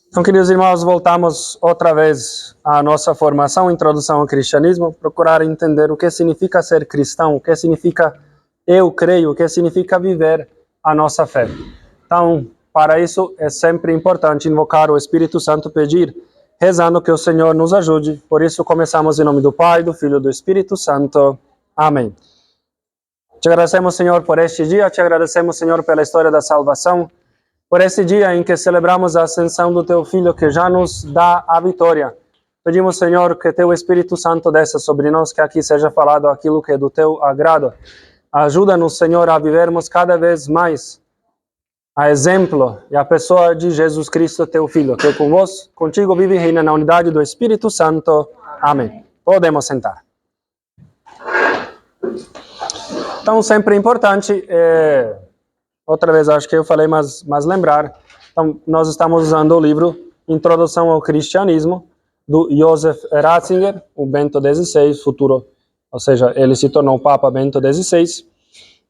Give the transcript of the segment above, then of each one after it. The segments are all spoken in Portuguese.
Então, queridos irmãos, voltamos outra vez à nossa formação, Introdução ao Cristianismo, procurar entender o que significa ser cristão, o que significa eu creio, o que significa viver a nossa fé. Então, para isso, é sempre importante invocar o Espírito Santo, pedir, rezando que o Senhor nos ajude. Por isso, começamos em nome do Pai, do Filho e do Espírito Santo. Amém. Te agradecemos, Senhor, por este dia, te agradecemos, Senhor, pela história da salvação, por esse dia em que celebramos a ascensão do Teu Filho, que já nos dá a vitória. Pedimos, Senhor, que Teu Espírito Santo desça sobre nós, que aqui seja falado aquilo que é do Teu agrado. Ajuda-nos, Senhor, a vivermos cada vez mais a exemplo e a pessoa de Jesus Cristo, Teu Filho, que contigo vive e reina na unidade do Espírito Santo. Amém. Podemos sentar. Então, sempre é importante... Outra vez, acho que eu falei, mas lembrar. Então, nós estamos usando o livro Introdução ao Cristianismo, do Joseph Ratzinger, o Bento XVI, futuro, ou seja, ele se tornou o Papa Bento XVI.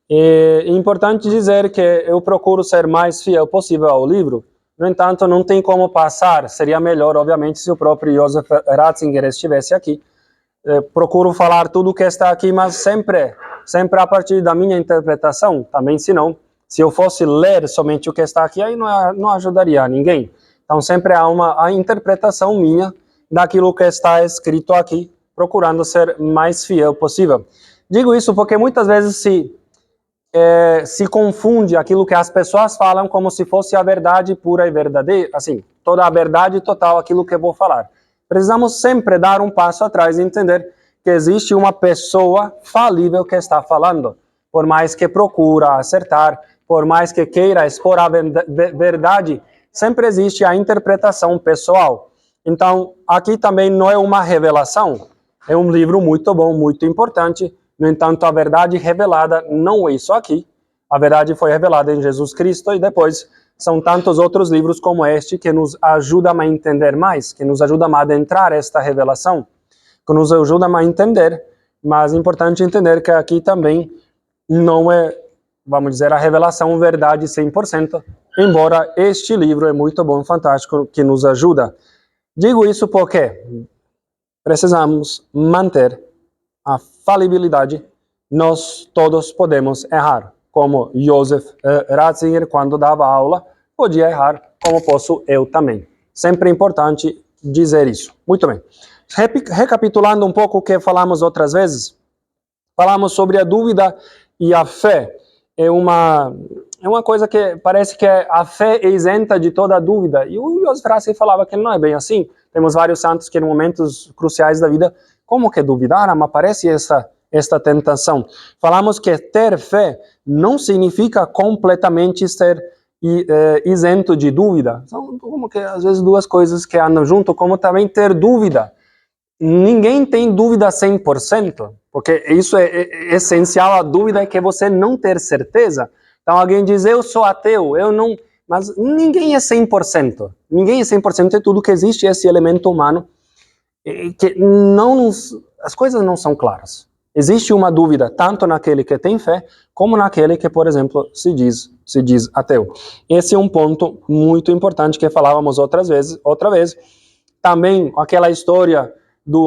E é importante dizer que eu procuro ser mais fiel possível ao livro. No entanto, não tem como passar. Seria melhor, obviamente, se o próprio Joseph Ratzinger estivesse aqui. Procuro falar tudo o que está aqui, mas sempre a partir da minha interpretação, também se não. Se eu fosse ler somente o que está aqui, aí não ajudaria a ninguém. Então, sempre há a interpretação minha daquilo que está escrito aqui, procurando ser mais fiel possível. Digo isso porque muitas vezes se confunde aquilo que as pessoas falam como se fosse a verdade pura e verdadeira, assim, toda a verdade total, aquilo que eu vou falar. Precisamos sempre dar um passo atrás e entender que existe uma pessoa falível que está falando. Por mais que procura acertar, por mais que queira expor a verdade, sempre existe a interpretação pessoal. Então, aqui também não é uma revelação, é um livro muito bom, muito importante. No entanto, a verdade revelada não é isso aqui. A verdade foi revelada em Jesus Cristo e depois são tantos outros livros como este que nos ajudam a entender mais, que nos ajudam a adentrar esta revelação, que nos ajudam a entender, mas é importante entender que aqui também não é, vamos dizer, a revelação verdade 100%, embora este livro é muito bom, fantástico, que nos ajuda. Digo isso porque precisamos manter a falibilidade. Nós todos podemos errar, como Joseph Ratzinger, quando dava aula, podia errar, como posso eu também. Sempre é importante dizer isso. Muito bem. Recapitulando um pouco o que falamos outras vezes, falamos sobre a dúvida e a fé. É uma coisa que parece que a fé é isenta de toda dúvida. E o Joseph Ratzinger falava que não é bem assim. Temos vários santos que em momentos cruciais da vida, como que duvidar? Mas aparece esta tentação. Falamos que ter fé não significa completamente ser isento de dúvida. São como que às vezes duas coisas que andam junto, como também ter dúvida. Ninguém tem dúvida 100%, porque isso é essencial. A dúvida é que você não ter certeza. Então alguém diz, eu sou ateu, eu não... Mas ninguém é 100%. Ninguém é 100%, é tudo que existe, esse elemento humano, que as coisas não são claras. Existe uma dúvida, tanto naquele que tem fé, como naquele que, por exemplo, se diz ateu. Esse é um ponto muito importante que falávamos outra vez. Também aquela história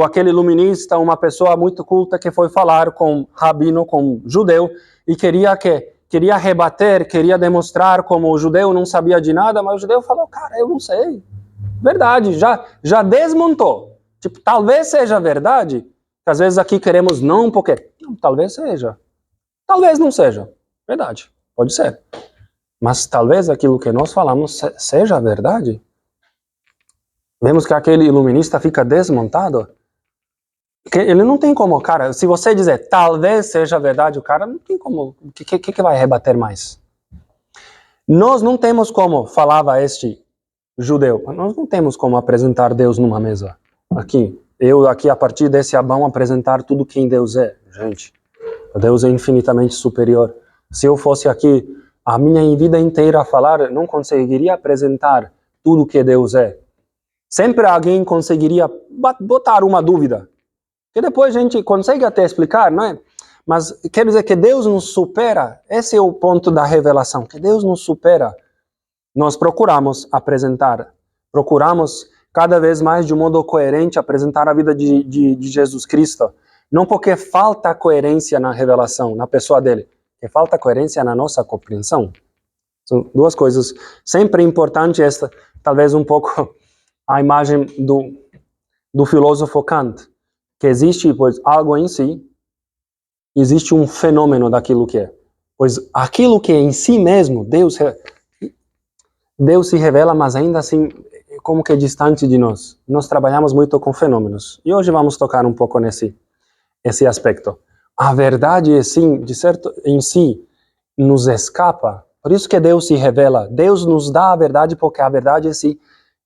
aquele iluminista, uma pessoa muito culta que foi falar com rabino, com judeu, e queria rebater, queria demonstrar como o judeu não sabia de nada, mas o judeu falou, cara, eu não sei. Verdade, já desmontou. Tipo, talvez seja verdade, que às vezes aqui queremos não, porque não, talvez seja. Talvez não seja. Verdade, pode ser. Mas talvez aquilo que nós falamos seja verdade. Vemos que aquele iluminista fica desmontado. Que ele não tem como, cara, se você dizer talvez seja verdade, o cara não tem como, o que vai rebater mais? Nós não temos como, falava este judeu, nós não temos como apresentar Deus numa mesa. Eu aqui a partir desse abão apresentar tudo quem Deus é. Gente, Deus é infinitamente superior. Se eu fosse aqui a minha vida inteira a falar, não conseguiria apresentar tudo que Deus é. Sempre alguém conseguiria botar uma dúvida, que depois a gente consegue até explicar, não é? Mas quer dizer que Deus nos supera. Esse é o ponto da revelação, que Deus nos supera. Nós procuramos apresentar procuramos cada vez mais de um modo coerente apresentar a vida de Jesus Cristo. Não porque falta coerência na revelação, na pessoa dele, que falta coerência na nossa compreensão. São duas coisas sempre importantes. Esta, talvez um pouco a imagem do filósofo Kant, que existe pois algo em si, existe um fenômeno daquilo que é. Pois aquilo que é em si mesmo, Deus se revela, mas ainda assim como que é distante de nós. Nós trabalhamos muito com fenômenos. E hoje vamos tocar um pouco esse aspecto. A verdade, assim, de certo, em si, nos escapa. Por isso que Deus se revela. Deus nos dá a verdade porque a verdade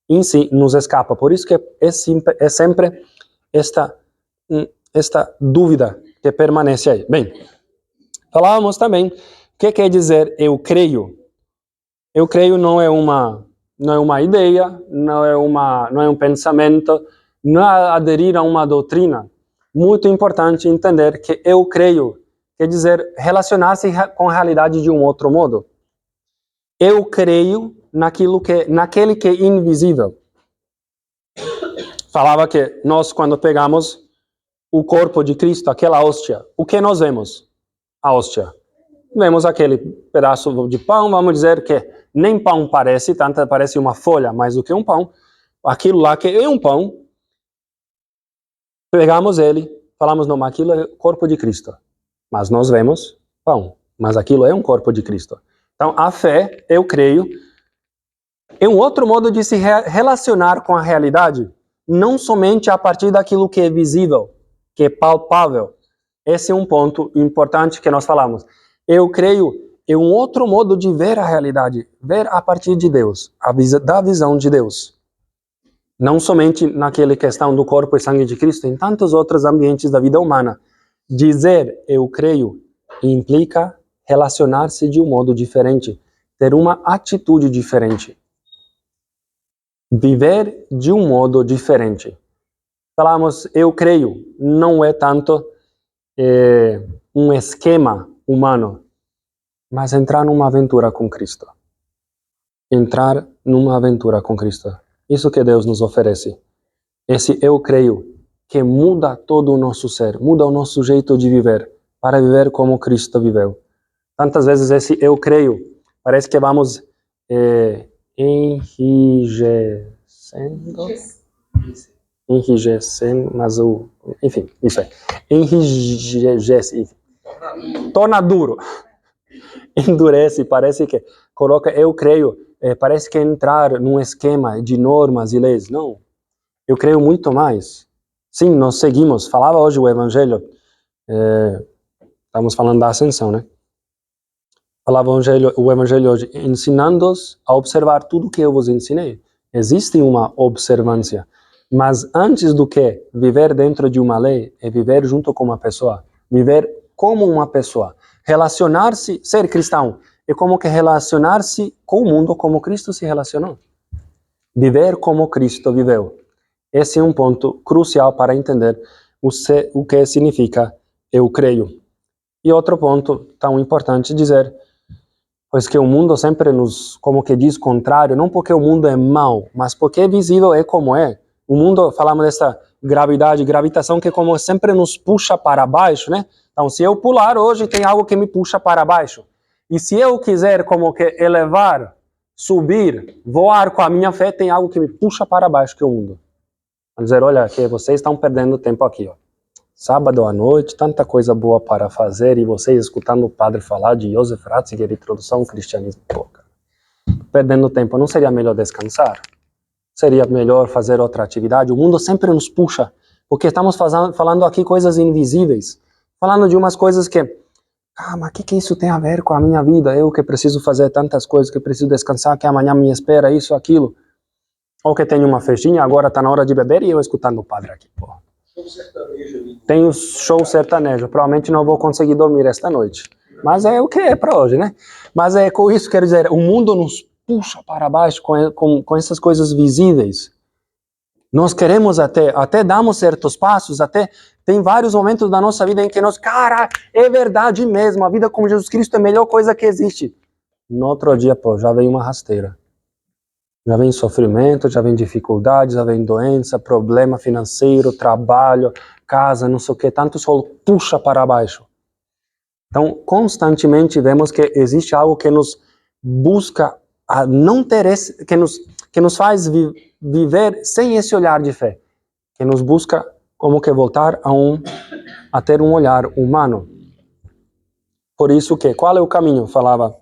em si nos escapa. Por isso que é sempre esta dúvida que permanece aí. Bem, falávamos também, o que quer dizer eu creio? Eu creio não é uma ideia, não é um pensamento, não é aderir a uma doutrina. Muito importante entender que eu creio quer dizer relacionar-se com a realidade de um outro modo. Eu creio naquele que é invisível. Falava que nós, quando pegamos o corpo de Cristo, aquela hóstia, o que nós vemos? A hóstia. Vemos aquele pedaço de pão, vamos dizer que nem pão parece, tanto parece uma folha mais do que um pão. Aquilo lá que é um pão, pegamos ele, falamos, não, aquilo é o corpo de Cristo. Mas nós vemos pão, mas aquilo é um corpo de Cristo. Então, a fé, eu creio, é um outro modo de se relacionar com a realidade, não somente a partir daquilo que é visível, que é palpável. Esse é um ponto importante que nós falamos. Eu creio, é um outro modo de ver a realidade, ver a partir de Deus, da visão de Deus. Não somente naquela questão do corpo e sangue de Cristo, em tantos outros ambientes da vida humana. Dizer eu creio implica relacionar-se de um modo diferente, ter uma atitude diferente. Viver de um modo diferente. Falamos, eu creio, não é tanto um esquema humano, mas entrar numa aventura com Cristo. Entrar numa aventura com Cristo. Isso que Deus nos oferece. Esse eu creio, que muda todo o nosso ser, muda o nosso jeito de viver, para viver como Cristo viveu. Tantas vezes esse eu creio, parece que vamos enrijecendo, mas enfim, isso é, enrijece, torna duro, endurece, parece que coloca eu creio, parece que entrar num esquema de normas e leis. Não, eu creio muito mais. Sim, nós seguimos, falava hoje o Evangelho, estamos falando da ascensão, né? Falava o Evangelho hoje, ensinando-os a observar tudo que eu vos ensinei. Existe uma observância, mas antes do que viver dentro de uma lei, é viver junto com uma pessoa, viver como uma pessoa. Relacionar-se, ser cristão, é como que relacionar-se com o mundo como Cristo se relacionou. Viver como Cristo viveu. Esse é um ponto crucial para entender o que significa eu creio. E outro ponto tão importante dizer, pois que o mundo sempre nos, como que diz, contrário, não porque o mundo é mau, mas porque é visível, é como é. O mundo, falamos dessa gravitação que como sempre nos puxa para baixo, né? Então, se eu pular hoje, tem algo que me puxa para baixo. E se eu quiser como que elevar, subir, voar com a minha fé, tem algo que me puxa para baixo, que é o mundo. Vamos dizer, olha, que vocês estão perdendo tempo aqui, ó. Sábado à noite, tanta coisa boa para fazer, e vocês escutando o padre falar de Joseph Ratzinger, introdução ao cristianismo. Pô, cara, perdendo tempo, não seria melhor descansar? Seria melhor fazer outra atividade? O mundo sempre nos puxa, porque estamos falando aqui coisas invisíveis, falando de umas coisas que, mas o que isso tem a ver com a minha vida? Eu que preciso fazer tantas coisas, que preciso descansar, que amanhã me espera isso, aquilo. Ou que tenho uma festinha, agora está na hora de beber e eu escutando o padre aqui, pô. Tem o show sertanejo, provavelmente não vou conseguir dormir esta noite. Mas é o que é para hoje, né? Mas é com isso, quero dizer, o mundo nos puxa para baixo com essas coisas visíveis. Nós queremos até damos certos passos, até tem vários momentos da nossa vida em que nós, cara, é verdade mesmo, a vida com Jesus Cristo é a melhor coisa que existe. No outro dia, pô, já veio uma rasteira. Já vem sofrimento, já vem dificuldade, já vem doença, problema financeiro, trabalho, casa, não sei o que, tanto só puxa para baixo. Então, constantemente vemos que existe algo que nos busca a não ter esse, que nos faz viver sem esse olhar de fé, que nos busca como que voltar a ter um olhar humano. Por isso que, qual é o caminho? Falava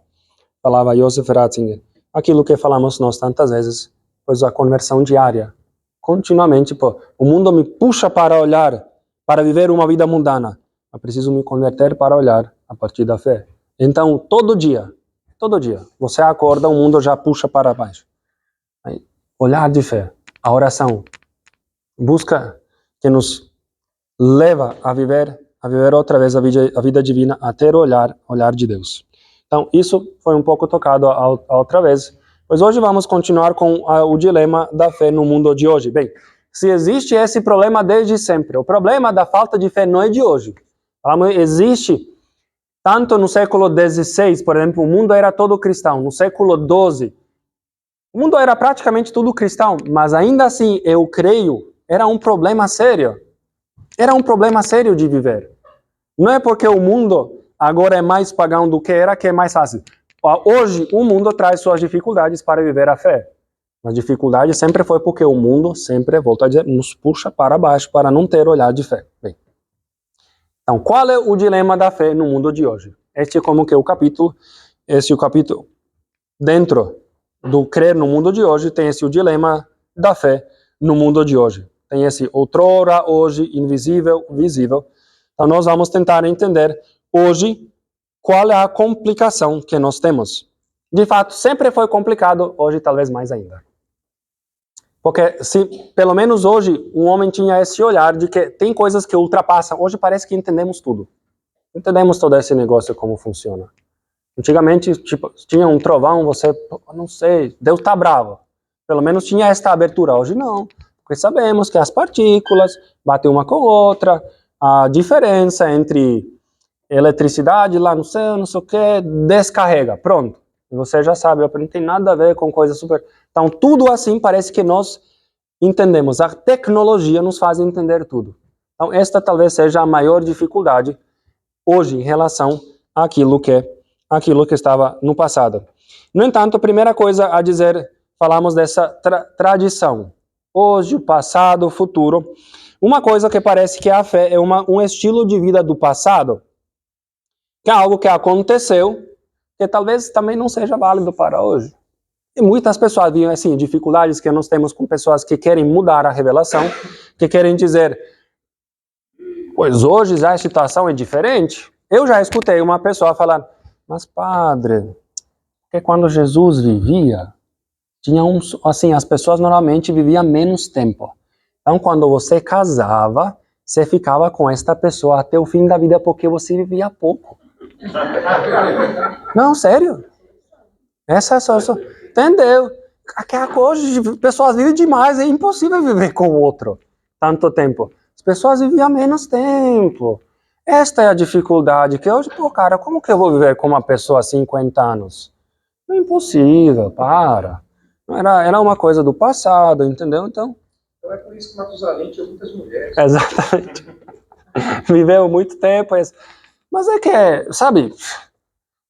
Joseph Ratzinger. Aquilo que falamos nós tantas vezes, pois a conversão diária. Continuamente, o mundo me puxa para olhar, para viver uma vida mundana. Eu preciso me converter para olhar a partir da fé. Então, todo dia, você acorda, o mundo já puxa para baixo. Aí, olhar de fé, a oração, busca que nos leva a viver outra vez a vida divina, a ter o olhar de Deus. Então, isso foi um pouco tocado a outra vez. Pois hoje vamos continuar com o dilema da fé no mundo de hoje. Bem, se existe esse problema desde sempre, o problema da falta de fé não é de hoje. Existe, tanto no século XVI, por exemplo, o mundo era todo cristão. No século XII, o mundo era praticamente tudo cristão, mas ainda assim, eu creio, era um problema sério. Era um problema sério de viver. Não é porque o mundo agora é mais pagão do que era que é mais fácil. Hoje, o mundo traz suas dificuldades para viver a fé. A dificuldade sempre foi porque o mundo sempre, volto a dizer, nos puxa para baixo para não ter olhar de fé. Bem, então, qual é o dilema da fé no mundo de hoje? Este é como que o capítulo, dentro do crer no mundo de hoje, tem esse o dilema da fé no mundo de hoje. Tem esse outrora, hoje, invisível, visível. Então, nós vamos tentar entender hoje qual é a complicação que nós temos. De fato, sempre foi complicado, hoje talvez mais ainda. Porque se, pelo menos hoje, um homem tinha esse olhar de que tem coisas que ultrapassam. Hoje parece que entendemos tudo. Entendemos todo esse negócio, como funciona. Antigamente, tinha um trovão, você, não sei, Deus está bravo. Pelo menos tinha esta abertura. Hoje não. Porque sabemos que as partículas batem uma com a outra, a diferença entre eletricidade lá no céu, não sei o que, descarrega, pronto. E você já sabe, não tem nada a ver com coisa super... Então, tudo assim parece que nós entendemos. A tecnologia nos faz entender tudo. Então, esta talvez seja a maior dificuldade hoje em relação àquilo que estava no passado. No entanto, a primeira coisa a dizer, falamos dessa tradição. Hoje, o passado, o futuro. Uma coisa que parece que a fé é um estilo de vida do passado, que é algo que aconteceu, que talvez também não seja válido para hoje. E muitas pessoas viam assim, dificuldades que nós temos com pessoas que querem mudar a revelação, que querem dizer, pois hoje já a situação é diferente. Eu já escutei uma pessoa falar, mas padre, porque quando Jesus vivia, assim, as pessoas normalmente viviam menos tempo. Então, quando você casava, você ficava com esta pessoa até o fim da vida porque você vivia pouco. Não, sério. Essa é só... Entendeu? Hoje, pessoas vivem demais, é impossível viver com o outro tanto tempo. As pessoas viviam menos tempo. Esta é a dificuldade, que hoje, cara, como que eu vou viver com uma pessoa há 50 anos? É impossível, para. Era uma coisa do passado, entendeu? Então é por isso que Matusalém tinha muitas mulheres. Exatamente. Viveu muito tempo. Mas é que, sabe...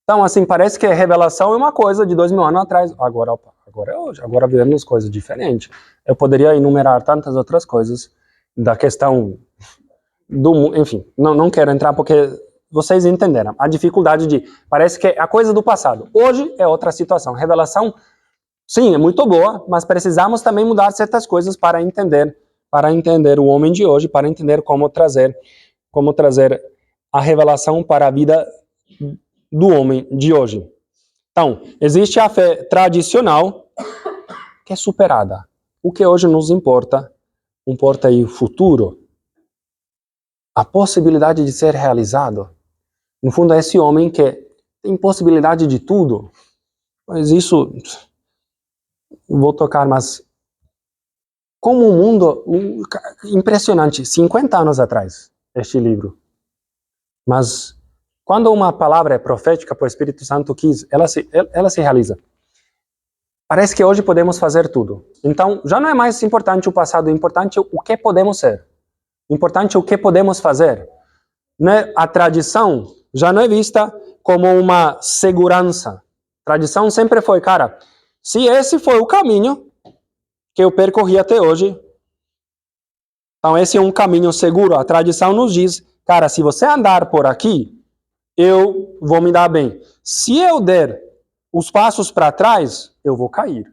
Então, assim, parece que a revelação é uma coisa de 2000 anos atrás. Agora é hoje. Agora vivemos coisas diferentes. Eu poderia enumerar tantas outras coisas da questão do... Enfim, não quero entrar porque vocês entenderam. A dificuldade de... Parece que é a coisa do passado. Hoje é outra situação. Revelação, sim, é muito boa, mas precisamos também mudar certas coisas para entender o homem de hoje, para entender como trazer a revelação para a vida do homem de hoje. Então, existe a fé tradicional que é superada. O que hoje nos importa aí o futuro. A possibilidade de ser realizado. No fundo, é esse homem que tem possibilidade de tudo. Mas isso, vou tocar, mas como um mundo impressionante, 50 anos atrás, este livro. Mas quando uma palavra é profética, por o Espírito Santo quis, ela se realiza. Parece que hoje podemos fazer tudo. Então, já não é mais importante o passado, é importante o que podemos ser. Importante o que podemos fazer. Né? A tradição já não é vista como uma segurança. Tradição sempre foi, cara, se esse foi o caminho que eu percorri até hoje, então esse é um caminho seguro. A tradição nos diz, cara, se você andar por aqui, eu vou me dar bem. Se eu der os passos para trás, eu vou cair.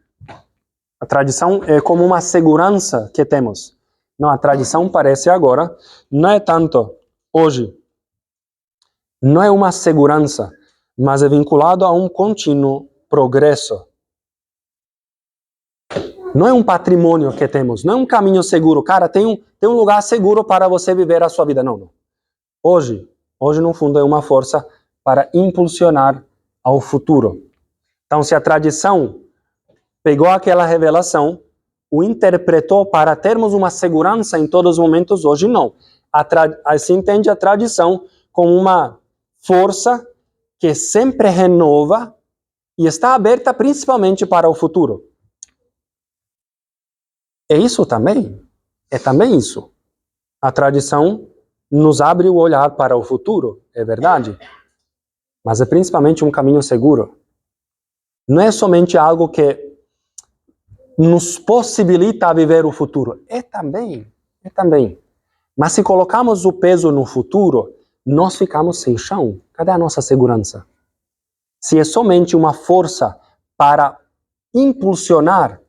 A tradição é como uma segurança que temos. Não, a tradição parece agora, não é tanto hoje. Não é uma segurança, mas é vinculado a um contínuo progresso. Não é um patrimônio que temos, não é um caminho seguro. Cara, tem um lugar seguro para você viver a sua vida. Não. Hoje no fundo é uma força para impulsionar ao futuro. Então, se a tradição pegou aquela revelação, o interpretou para termos uma segurança em todos os momentos, hoje não. Se entende a tradição como uma força que sempre renova e está aberta principalmente para o futuro. É isso também? É também isso. A tradição nos abre o olhar para o futuro, é verdade. Mas é principalmente um caminho seguro. Não é somente algo que nos possibilita viver o futuro. É também. Mas se colocamos o peso no futuro, nós ficamos sem chão. Cadê a nossa segurança? Se é somente uma força para impulsionar,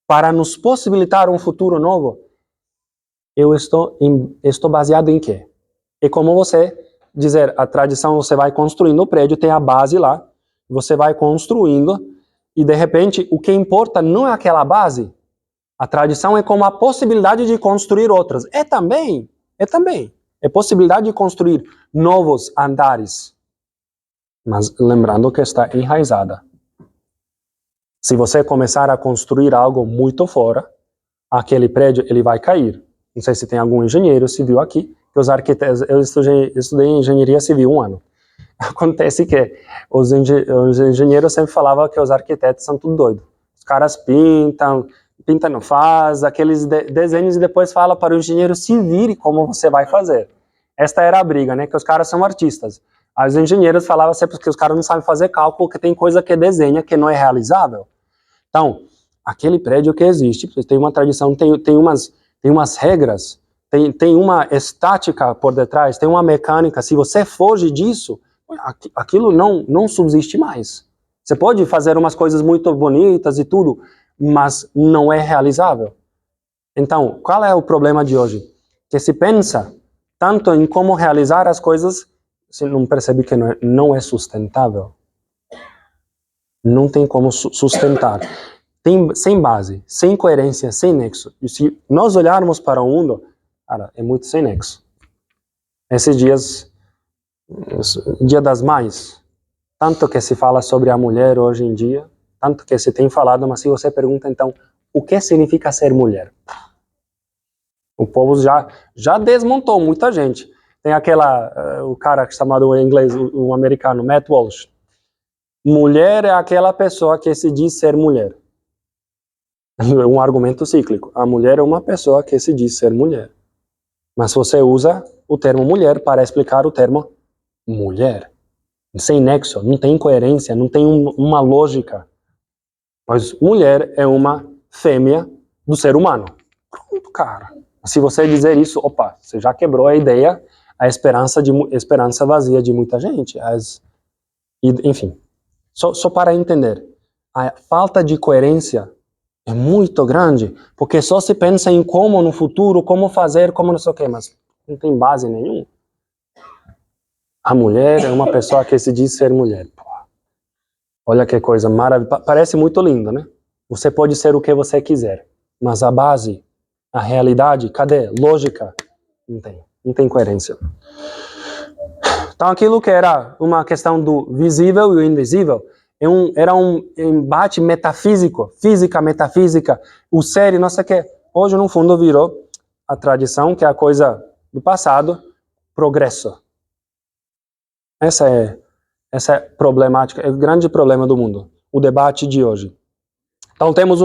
para nos possibilitar um futuro novo, eu estou baseado em quê? É como você dizer, a tradição, você vai construindo o prédio, tem a base lá, você vai construindo, e de repente o que importa não é aquela base. A tradição é como a possibilidade de construir outras. É também. É possibilidade de construir novos andares. Mas lembrando que está enraizada. Se você começar a construir algo muito fora, aquele prédio ele vai cair. Não sei se tem algum engenheiro civil aqui, que os arquitetos, eu estudei engenharia civil 1 ano. Acontece que os engenheiros sempre falavam que os arquitetos são tudo doido. Os caras pintam, não faz, aqueles desenhos e depois fala para o engenheiro se vire como você vai fazer. Esta era a briga, né? Que os caras são artistas. Aí os engenheiros falavam sempre que os caras não sabem fazer cálculo, que tem coisa que desenha que não é realizável. Então, aquele prédio que existe, tem uma tradição, tem umas regras, tem uma estática por detrás, tem uma mecânica. Se você foge disso, aquilo não subsiste mais. Você pode fazer umas coisas muito bonitas e tudo, mas não é realizável. Então, qual é o problema de hoje? Que se pensa tanto em como realizar as coisas, você não percebe que não é sustentável. Não tem como sustentar. Sem base, sem coerência, sem nexo. E se nós olharmos para o mundo, cara, é muito sem nexo. Esses dias, Dia das Mães, tanto que se fala sobre a mulher hoje em dia, tanto que se tem falado, mas se você pergunta então, o que significa ser mulher? O povo já desmontou muita gente. Tem o cara chamado em inglês, o americano, Matt Walsh. Mulher é aquela pessoa que se diz ser mulher. É um argumento cíclico. A mulher é uma pessoa que se diz ser mulher. Mas você usa o termo mulher para explicar o termo mulher. Sem nexo, não tem coerência, não tem uma lógica. Mas mulher é uma fêmea do ser humano. Pronto, cara. Se você dizer isso, opa, você já quebrou a ideia, a esperança vazia de muita gente. Enfim, só para entender, a falta de coerência é muito grande, porque só se pensa em como no futuro, como fazer, como não sei o que, mas não tem base nenhuma. A mulher é uma pessoa que se diz ser mulher. Pô, olha que coisa maravilhosa. Parece muito lindo, né? Você pode ser o que você quiser, mas a base, a realidade, cadê? Lógica? Não tem coerência. Então aquilo que era uma questão do visível e o invisível, era um embate metafísico, física, metafísica, o sério, não sei o que. Hoje, no fundo, virou a tradição, que é a coisa do passado, progresso. Essa é problemática, é o grande problema do mundo, o debate de hoje. Então temos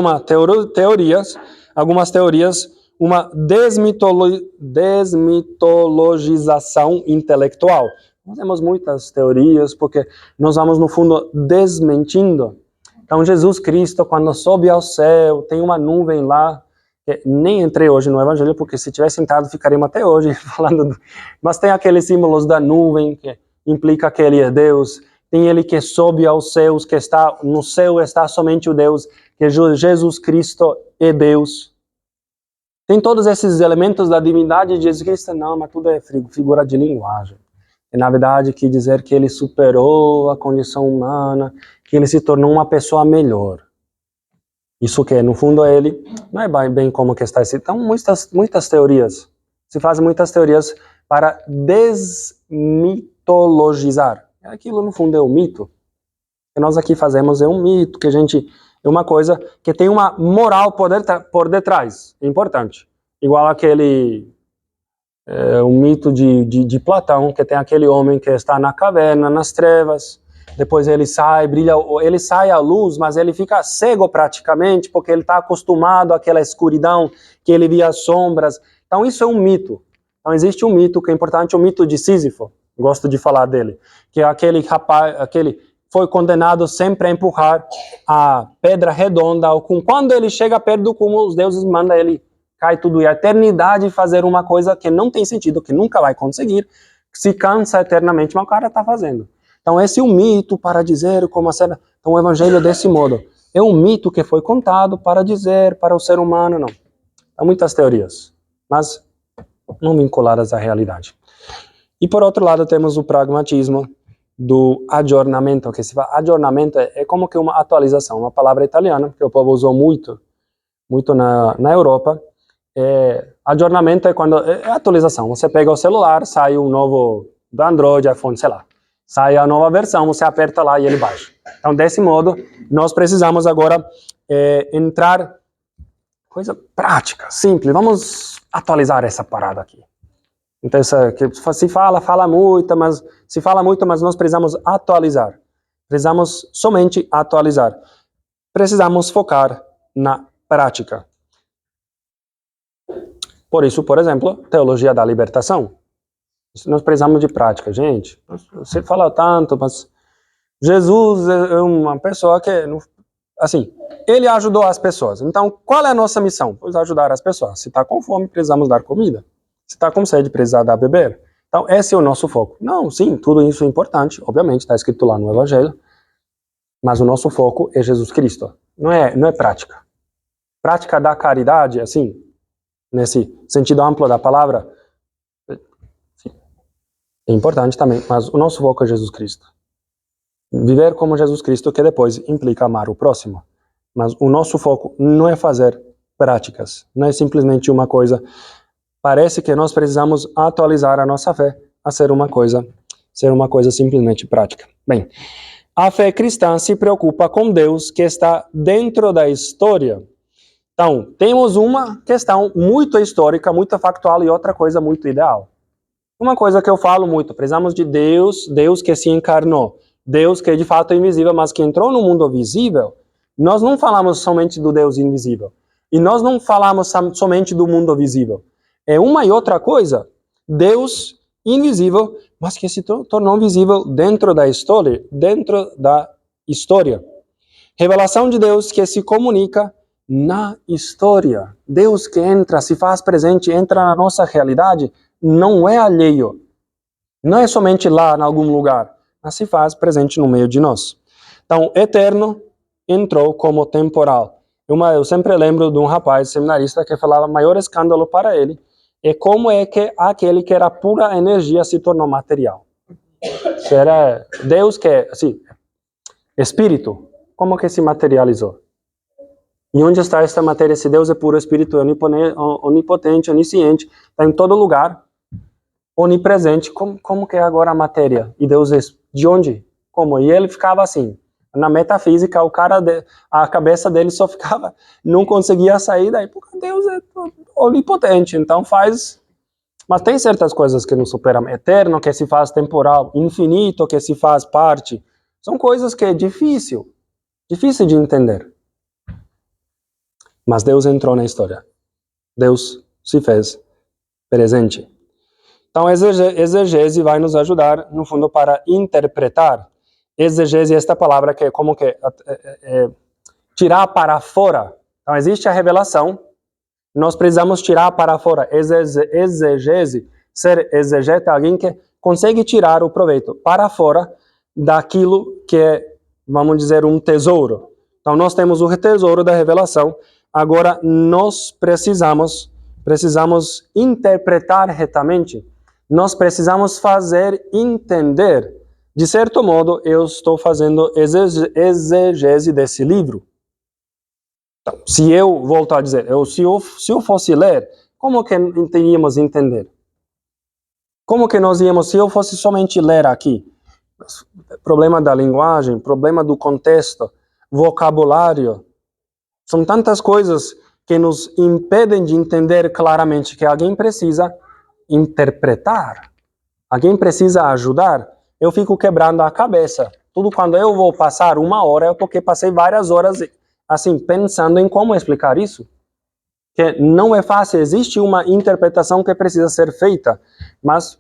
algumas teorias, uma desmitologização intelectual. Nós temos muitas teorias, porque nós vamos, no fundo, desmentindo. Então Jesus Cristo, quando sobe ao céu, tem uma nuvem lá, nem entrei hoje no Evangelho, porque se tivesse sentado, ficaríamos até hoje falando, mas tem aqueles símbolos da nuvem, que implica que ele é Deus. Tem ele que sobe aos céus, que está no céu está somente o Deus, que Jesus Cristo é Deus. Tem todos esses elementos da divindade de Jesus Cristo? Não, mas tudo é figura de linguagem. E, na verdade, quer dizer que ele superou a condição humana, que ele se tornou uma pessoa melhor. Isso que, no fundo, ele não é bem como que está escrito. Então, muitas teorias. Se fazem muitas teorias para desmitologizar. Aquilo, no fundo, é um mito. O que nós aqui fazemos é um mito, é uma coisa que tem uma moral por detrás. É importante. Igual aquele um mito de Platão, que tem aquele homem que está na caverna, nas trevas, depois ele sai à luz, mas ele fica cego praticamente, porque ele está acostumado àquela escuridão, que ele via sombras. Então isso é um mito. Então existe um mito que é importante, o mito de Sísifo, gosto de falar dele, que é aquele rapaz, foi condenado sempre a empurrar a pedra redonda, quando ele chega perto do cúmulo, os deuses mandam ele cai tudo, e a eternidade fazer uma coisa que não tem sentido, que nunca vai conseguir, se cansa eternamente, mas o cara está fazendo. Então esse é um mito para dizer como a cena. Então o evangelho é desse modo. É um mito que foi contado para dizer para o ser humano, não. Há muitas teorias, mas não vinculadas à realidade. E por outro lado temos o pragmatismo do aggiornamento, que se fala. Aggiornamento é como que uma atualização, uma palavra italiana, que o povo usou muito na Europa. Aggiornamento é quando é atualização. Você pega o celular, sai um novo do Android, iPhone, sei lá. Sai a nova versão, você aperta lá e ele baixa. Então, desse modo, nós precisamos agora entrar coisa prática, simples. Vamos atualizar essa parada aqui. Então, se fala muito, mas nós precisamos atualizar. Precisamos somente atualizar. Precisamos focar na prática. Por isso, por exemplo, teologia da libertação. Nós precisamos de prática, gente. Você fala tanto, mas Jesus é uma pessoa que, assim, ele ajudou as pessoas. Então, qual é a nossa missão? Pois ajudar as pessoas. Se está com fome, precisamos dar comida. Se está com sede, precisa dar beber. Então, esse é o nosso foco. Não, sim, tudo isso é importante. Obviamente, está escrito lá no Evangelho. Mas o nosso foco é Jesus Cristo. Não é prática. Prática da caridade, assim, nesse sentido amplo da palavra, é importante também, mas o nosso foco é Jesus Cristo. Viver como Jesus Cristo, que depois implica amar o próximo. Mas o nosso foco não é fazer práticas, não é simplesmente uma coisa. Parece que nós precisamos atualizar a nossa fé a ser uma coisa simplesmente prática. Bem, a fé cristã se preocupa com Deus que está dentro da história. Então, temos uma questão muito histórica, muito factual e outra coisa muito ideal. Uma coisa que eu falo muito, precisamos de Deus que se encarnou, Deus que de fato é invisível, mas que entrou no mundo visível. Nós não falamos somente do Deus invisível, e nós não falamos somente do mundo visível. É uma e outra coisa, Deus invisível, mas que se tornou visível dentro da história, Revelação de Deus que se comunica na história. Deus que entra, se faz presente, entra na nossa realidade, não é alheio. Não é somente lá, em algum lugar, mas se faz presente no meio de nós. Então, eterno entrou como temporal. Eu sempre lembro de um rapaz seminarista que falava o maior escândalo para ele é como é que aquele que era pura energia se tornou material. Que era Deus que é, assim, espírito, como que se materializou? E onde está esta matéria? Se Deus é puro espírito, onipotente, onisciente, está em todo lugar, onipresente, como que é agora a matéria? E Deus é de onde? Como? E ele ficava assim, na metafísica, a cabeça dele só ficava, não conseguia sair daí, porque Deus é onipotente, então faz... Mas tem certas coisas que não superam. Eterno, que se faz temporal, infinito, que se faz parte. São coisas que é difícil de entender. Mas Deus entrou na história. Deus se fez presente. Então, exegese vai nos ajudar, no fundo, para interpretar. Exegese é esta palavra que é como que tirar para fora. Então, existe a revelação, nós precisamos tirar para fora. Exegese, ser exegeta, alguém que consegue tirar o proveito para fora daquilo que é, vamos dizer, um tesouro. Então, nós temos o tesouro da revelação, agora nós precisamos interpretar retamente, nós precisamos fazer entender. De certo modo, eu estou fazendo exegese desse livro. Então, se eu, volto a dizer, se eu fosse ler, como que iríamos entender? Como que nós íamos, se eu fosse somente ler aqui? Problema da linguagem, problema do contexto, vocabulário. São tantas coisas que nos impedem de entender claramente que alguém precisa interpretar. Alguém precisa ajudar. Eu fico quebrando a cabeça. Tudo quando eu vou passar 1 hora é porque passei várias horas assim, pensando em como explicar isso. Que não é fácil, existe uma interpretação que precisa ser feita, mas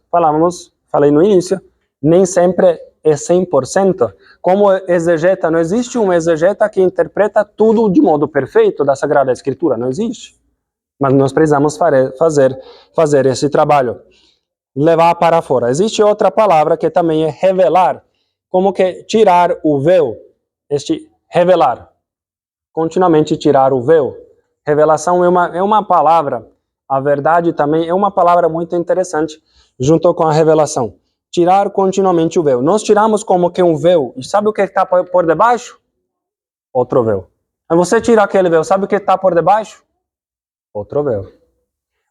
falei no início, nem sempre é 100%. Como exegeta, não existe um exegeta que interpreta tudo de modo perfeito da Sagrada Escritura, não existe. Mas nós precisamos fazer esse trabalho, levar para fora. Existe outra palavra que também é revelar, como que tirar o véu, revelar. Continuamente tirar o véu. Revelação é uma palavra, a verdade também é uma palavra muito interessante, junto com a revelação. Tirar continuamente o véu. Nós tiramos como que um véu, e sabe o que está por debaixo? Outro véu. Aí você tira aquele véu, sabe o que está por debaixo? Outro véu.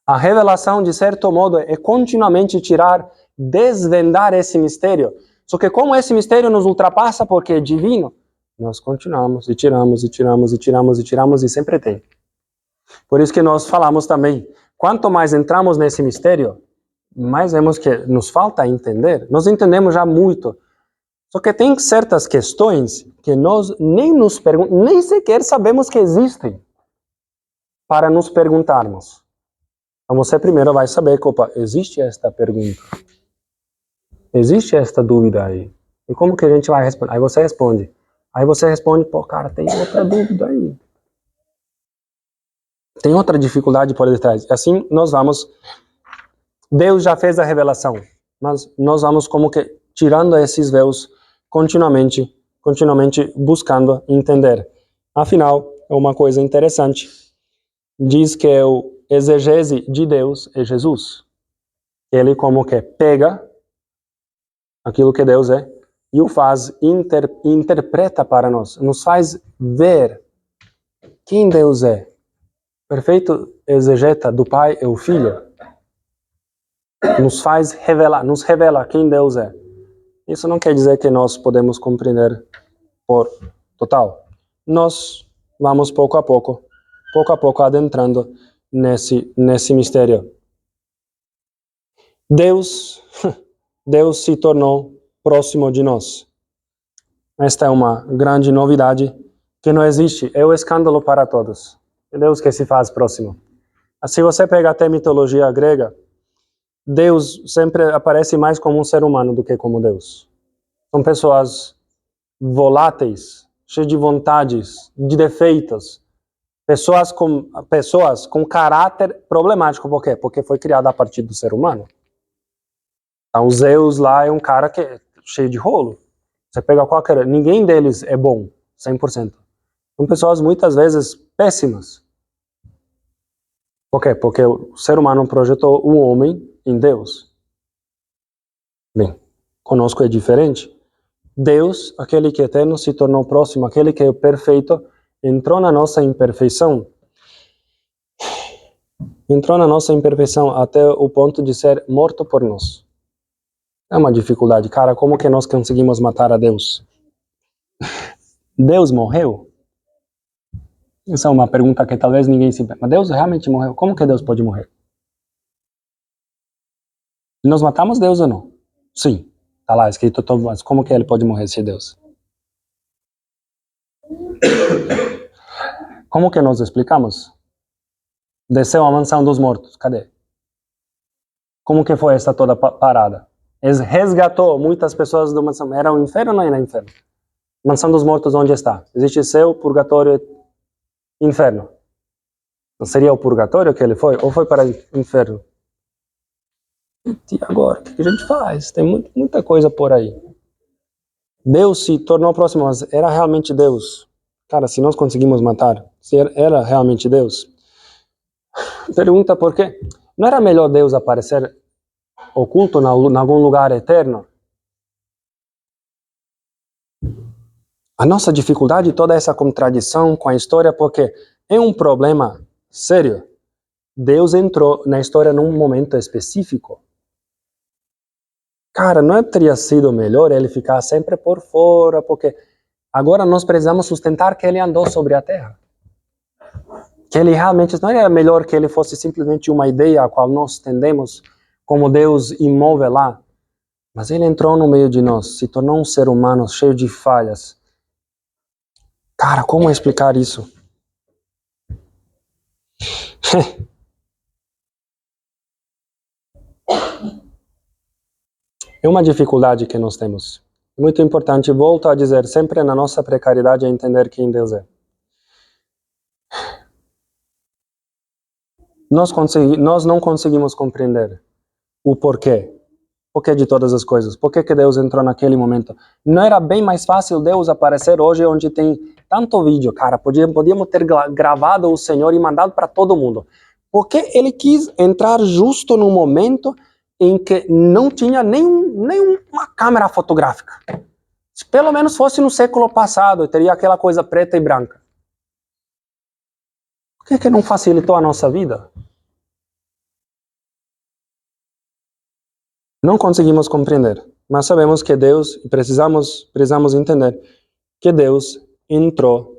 A revelação, de certo modo, é continuamente tirar, desvendar esse mistério. Só que como esse mistério nos ultrapassa porque é divino, nós continuamos e tiramos e sempre tem. Por isso que nós falamos também, quanto mais entramos nesse mistério, mais vemos que nos falta entender. Nós entendemos já muito. Só que tem certas questões que nós nem sequer sabemos que existem para nos perguntarmos. Então você primeiro vai saber que, existe esta pergunta. Existe esta dúvida aí. E como que a gente vai responder? Aí você responde. Cara, tem outra dúvida aí. Tem outra dificuldade por detrás. Assim nós vamos. Deus já fez a revelação, mas nós vamos como que tirando esses véus continuamente buscando entender. Afinal, é uma coisa interessante. Diz que o exegese de Deus é Jesus. Ele como que pega aquilo que Deus é e o faz, interpreta para nós, nos faz ver quem Deus é. Perfeito exegeta do Pai é o Filho. Nos faz revelar, nos revela quem Deus é. Isso não quer dizer que nós podemos compreender por total. Nós vamos pouco a pouco adentrando nesse mistério. Deus se tornou próximo de nós. Esta é uma grande novidade que não existe. É o escândalo para todos. É Deus que se faz próximo. Se você pega até a mitologia grega, Deus sempre aparece mais como um ser humano do que como Deus. São pessoas voláteis, cheias de vontades, de defeitos. Pessoas com caráter problemático. Por quê? Porque foi criada a partir do ser humano. Então, Zeus lá é um cara que é cheio de rolo. Você pega ninguém deles é bom, 100%. São pessoas muitas vezes péssimas. Por quê? Porque o ser humano projetou o homem em Deus. Bem, conosco é diferente. Deus, aquele que é eterno, se tornou próximo, aquele que é perfeito, entrou na nossa imperfeição. Entrou na nossa imperfeição até o ponto de ser morto por nós. É uma dificuldade, cara. Como que nós conseguimos matar a Deus? Deus morreu? Essa é uma pergunta que talvez ninguém se... Mas Deus realmente morreu? Como que Deus pode morrer? Nós matamos Deus ou não? Sim. Está lá escrito, mas como que ele pode morrer se é Deus? Como que nós explicamos? Desceu a mansão dos mortos, cadê? Como que foi essa toda parada? Resgatou muitas pessoas do mansão. Era um inferno ou não era inferno? Mansão dos mortos, onde está? Existe céu, purgatório e inferno. Não seria o purgatório que ele foi? Ou foi para o inferno? E agora, o que a gente faz? Tem muita coisa por aí. Deus se tornou próximo, mas era realmente Deus? Cara, se nós conseguimos matar, se era realmente Deus? Pergunta por quê? Não era melhor Deus aparecer oculto em algum lugar eterno? A nossa dificuldade, toda essa contradição com a história, porque é um problema sério. Deus entrou na história num momento específico. Cara, não teria sido melhor ele ficar sempre por fora, porque agora nós precisamos sustentar que ele andou sobre a terra. Que ele realmente, não era melhor que ele fosse simplesmente uma ideia a qual nós tendemos como Deus imóvel lá. Mas ele entrou no meio de nós, se tornou um ser humano cheio de falhas. Cara, como explicar isso? É uma dificuldade que nós temos. É muito importante, volto a dizer, sempre na nossa precariedade, entender quem Deus é. Nós não conseguimos compreender o porquê. Porquê de todas as coisas? Por que Deus entrou naquele momento? Não era bem mais fácil Deus aparecer hoje onde tem tanto vídeo? Cara, podíamos ter gravado o Senhor e mandado para todo mundo. Porque ele quis entrar justo no momento em que não tinha nenhuma câmera fotográfica. Se pelo menos fosse no século passado, teria aquela coisa preta e branca. Por que não facilitou a nossa vida? Não conseguimos compreender, mas sabemos que Deus, e precisamos entender que Deus entrou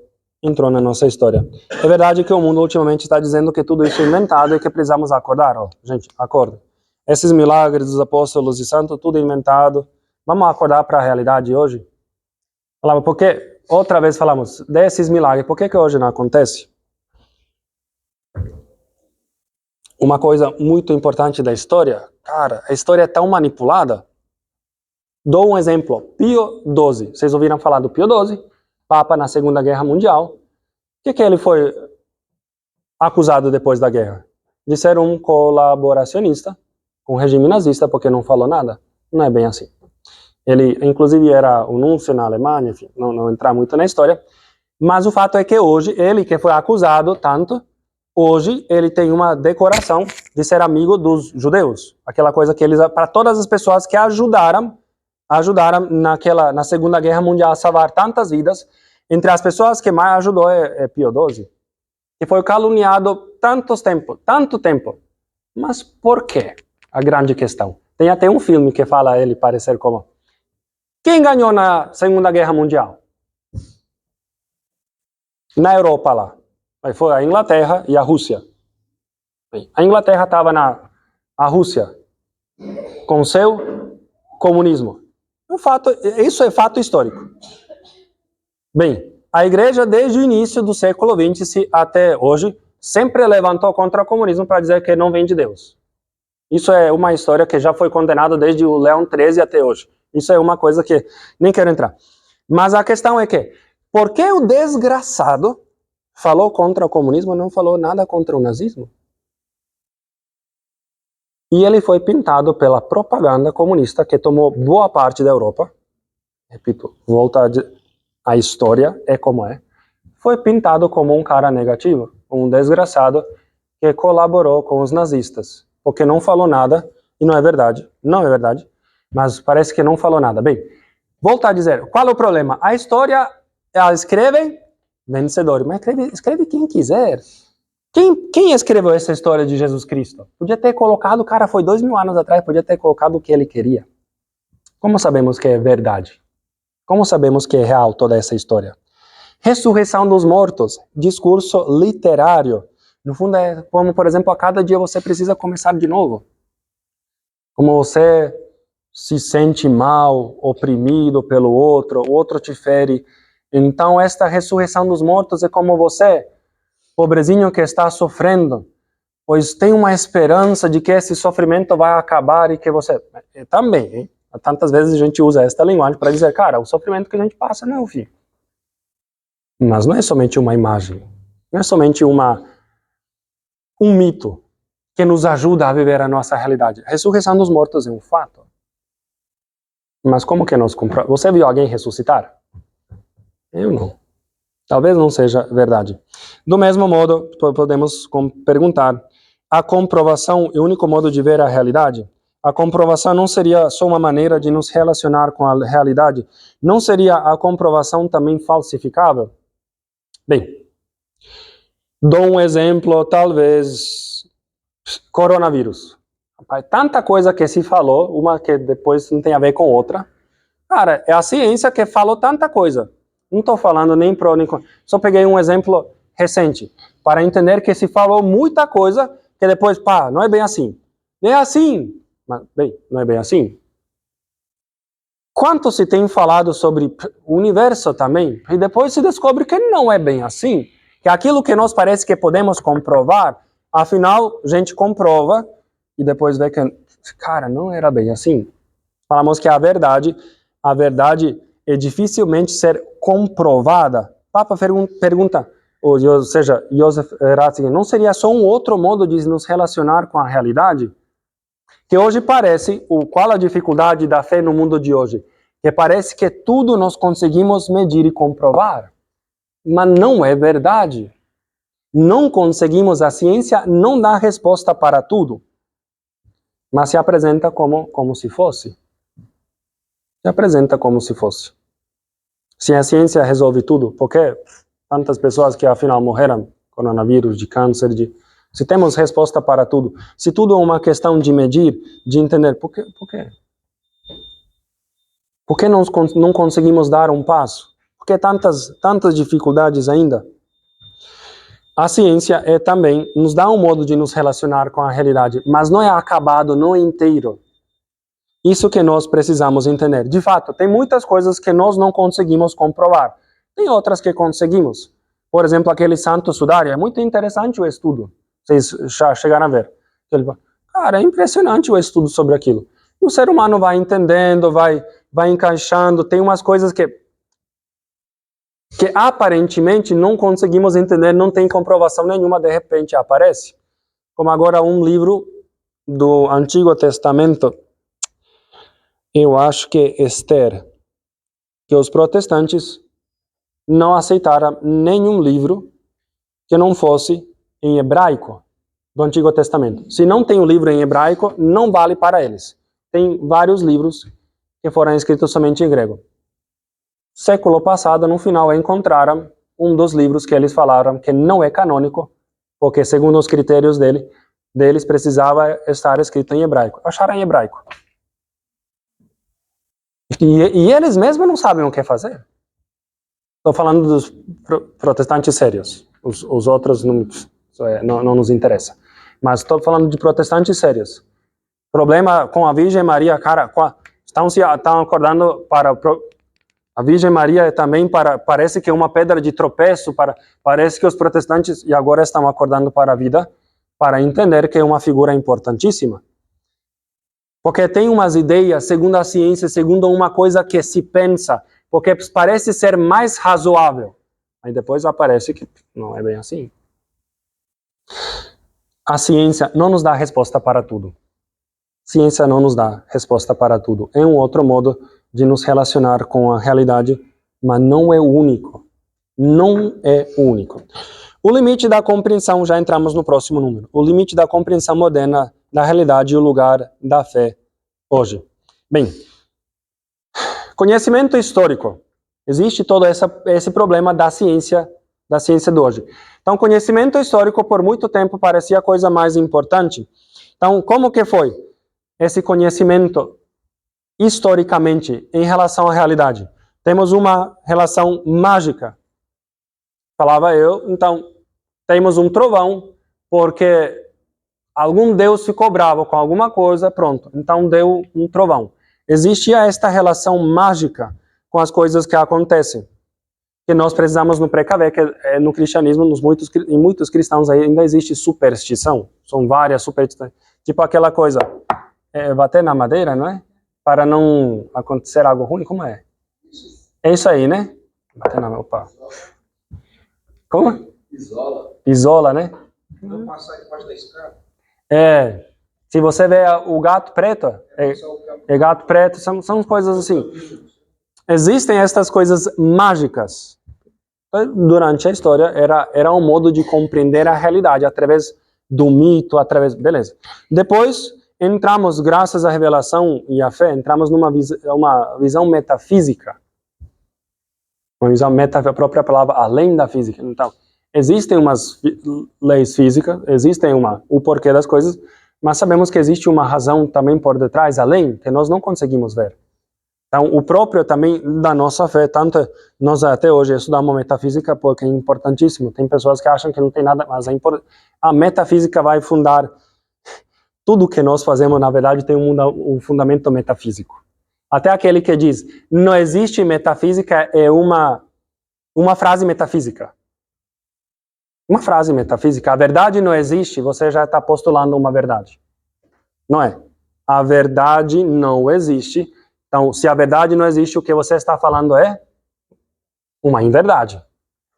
na nossa história. É verdade que o mundo ultimamente está dizendo que tudo isso é inventado e que precisamos acordar. Gente, acorda. Esses milagres dos apóstolos e santos, tudo inventado. Vamos acordar para a realidade hoje? Porque outra vez falamos desses milagres, por que hoje não acontece? Uma coisa muito importante da história, cara, a história é tão manipulada. Dou um exemplo, Pio XII. Vocês ouviram falar do Pio XII? Papa na Segunda Guerra Mundial. O que ele foi acusado depois da guerra? De ser um colaboracionista com o regime nazista, porque não falou nada. Não é bem assim. Ele, inclusive, era o núncio na Alemanha, enfim, não entrar muito na história. Mas o fato é que hoje, ele que foi acusado tanto, hoje ele tem uma decoração de ser amigo dos judeus. Aquela coisa que eles, para todas as pessoas que ajudaram na Segunda Guerra Mundial a salvar tantas vidas, entre as pessoas que mais ajudou é Pio XII, que foi caluniado tanto tempo. Mas por quê? A grande questão. Tem até um filme que fala ele parecer como... Quem ganhou na Segunda Guerra Mundial? Na Europa lá. Foi a Inglaterra e a Rússia. A Inglaterra estava a Rússia com seu comunismo. Isso é fato histórico. Bem, a igreja desde o início do século XX até hoje sempre levantou contra o comunismo para dizer que não vem de Deus. Isso é uma história que já foi condenada desde o Leão XIII até hoje. Isso é uma coisa que nem quero entrar. Mas a questão é que, por que o desgraçado falou contra o comunismo e não falou nada contra o nazismo? E ele foi pintado pela propaganda comunista que tomou boa parte da Europa. Repito, volta a história é como é. Foi pintado como um cara negativo, um desgraçado que colaborou com os nazistas, porque não falou nada, e não é verdade, mas parece que não falou nada. Bem, volto a dizer, qual é o problema? A história, ela escreve vencedor, mas escreve quem quiser. Quem escreveu essa história de Jesus Cristo? Podia ter colocado, o cara foi 2000 anos atrás, podia ter colocado o que ele queria. Como sabemos que é verdade? Como sabemos que é real toda essa história? Ressurreição dos mortos, discurso literário. No fundo é como, por exemplo, a cada dia você precisa começar de novo. Como você se sente mal, oprimido pelo outro, o outro te fere. Então esta ressurreição dos mortos é como você pobrezinho que está sofrendo, pois tem uma esperança de que esse sofrimento vai acabar e que você... Também, hein? Tantas vezes a gente usa esta linguagem para dizer, cara, o sofrimento que a gente passa não é o fim. Mas não é somente uma imagem, não é somente um mito que nos ajuda a viver a nossa realidade. A ressurreição dos mortos é um fato. Mas como que nós comprovamos? Você viu alguém ressuscitar? Eu não. Talvez não seja verdade. Do mesmo modo, podemos perguntar, a comprovação é o único modo de ver a realidade? A comprovação não seria só uma maneira de nos relacionar com a realidade? Não seria a comprovação também falsificável? Bem, dou um exemplo, talvez, coronavírus. Tanta coisa que se falou, uma que depois não tem a ver com outra. Cara, é a ciência que falou tanta coisa. Não estou falando nem pró nem contra. Só peguei um exemplo recente, para entender que se falou muita coisa, que depois, pá, não é bem assim. É assim. Mas, bem, não é bem assim. Quanto se tem falado sobre o universo também, e depois se descobre que não é bem assim. Que aquilo que nós parece que podemos comprovar, afinal, a gente comprova, e depois vê que, cara, não era bem assim. Falamos que a verdade é dificilmente ser comprovada. Papa pergunta, ou seja, Joseph Ratzinger, não seria só um outro modo de nos relacionar com a realidade? Que hoje parece, qual a dificuldade da fé no mundo de hoje? Que parece que tudo nós conseguimos medir e comprovar. Mas não é verdade. Não conseguimos, a ciência não dá resposta para tudo. Mas se apresenta como se fosse. Se apresenta como se fosse. Se a ciência resolve tudo, por que tantas pessoas que afinal morreram de coronavírus, de câncer, se temos resposta para tudo, se tudo é uma questão de medir, de entender, por quê? Por que não conseguimos dar um passo? Por que tantas dificuldades ainda? A ciência também nos dá um modo de nos relacionar com a realidade, mas não é acabado, não é inteiro. Isso que nós precisamos entender. De fato, tem muitas coisas que nós não conseguimos comprovar. Tem outras que conseguimos. Por exemplo, aquele santo sudário. É muito interessante o estudo. Vocês já chegaram a ver. Cara, é impressionante o estudo sobre aquilo. E o ser humano vai entendendo, vai encaixando. Tem umas coisas que aparentemente não conseguimos entender, não tem comprovação nenhuma, de repente aparece. Como agora um livro do Antigo Testamento, eu acho que Esther, que os protestantes não aceitaram nenhum livro que não fosse em hebraico do Antigo Testamento. Se não tem um livro em hebraico, não vale para eles. Tem vários livros que foram escritos somente em grego. Século passado, no final, encontraram um dos livros que eles falaram que não é canônico, porque segundo os critérios deles precisava estar escrito em hebraico. Acharam em hebraico. E eles mesmos não sabem o que fazer. Estou falando dos protestantes sérios. Os outros não nos interessa. Mas estou falando de protestantes sérios. Problema com a Virgem Maria, cara, estão acordando para... A Virgem Maria também parece que é uma pedra de tropeço, parece que os protestantes e agora estão acordando para a vida, para entender que é uma figura importantíssima. Porque tem umas ideias, segundo a ciência, segundo uma coisa que se pensa, porque parece ser mais razoável. Aí depois aparece que não é bem assim. A ciência não nos dá resposta para tudo. A ciência não nos dá resposta para tudo. É um outro modo de nos relacionar com a realidade, mas não é o único. Não é o único. O limite da compreensão, já entramos no próximo número. O limite da compreensão moderna da realidade e o lugar da fé hoje. Bem, conhecimento histórico. Existe todo esse problema da ciência de hoje. Então, conhecimento histórico por muito tempo parecia a coisa mais importante. Então, como que foi esse conhecimento historicamente em relação à realidade? Temos uma relação mágica. Falava eu, então, temos um trovão, porque algum Deus ficou bravo com alguma coisa, pronto, então deu um trovão. Existia esta relação mágica com as coisas que acontecem. que nós precisamos nos precaver, que no cristianismo, em muitos cristãos ainda existe superstição. São várias superstições. Tipo aquela coisa, bater na madeira, não é? Para não acontecer algo ruim, como é? É isso aí, né? Bater na... Opa. Como? Isola, né? Não passar debaixo da escada. Se você vê o gato preto, gato preto, são coisas assim. Existem estas coisas mágicas. Durante a história, era um modo de compreender a realidade, através do mito, beleza. Depois, entramos, graças à revelação e à fé, entramos numa visão metafísica. Uma visão metafísica, a própria palavra, além da física. Então, existem umas leis físicas, existem o porquê das coisas, mas sabemos que existe uma razão também por detrás, além, que nós não conseguimos ver. Então, o próprio também da nossa fé, tanto nós até hoje estudamos metafísica porque é importantíssimo. Tem pessoas que acham que não tem nada, mas a metafísica vai fundar tudo que nós fazemos, na verdade, tem um fundamento metafísico. Até aquele que diz, não existe metafísica, é uma frase metafísica. Uma frase metafísica. A verdade não existe, você já está postulando uma verdade. Não é? A verdade não existe. Então, se a verdade não existe, o que você está falando é uma inverdade.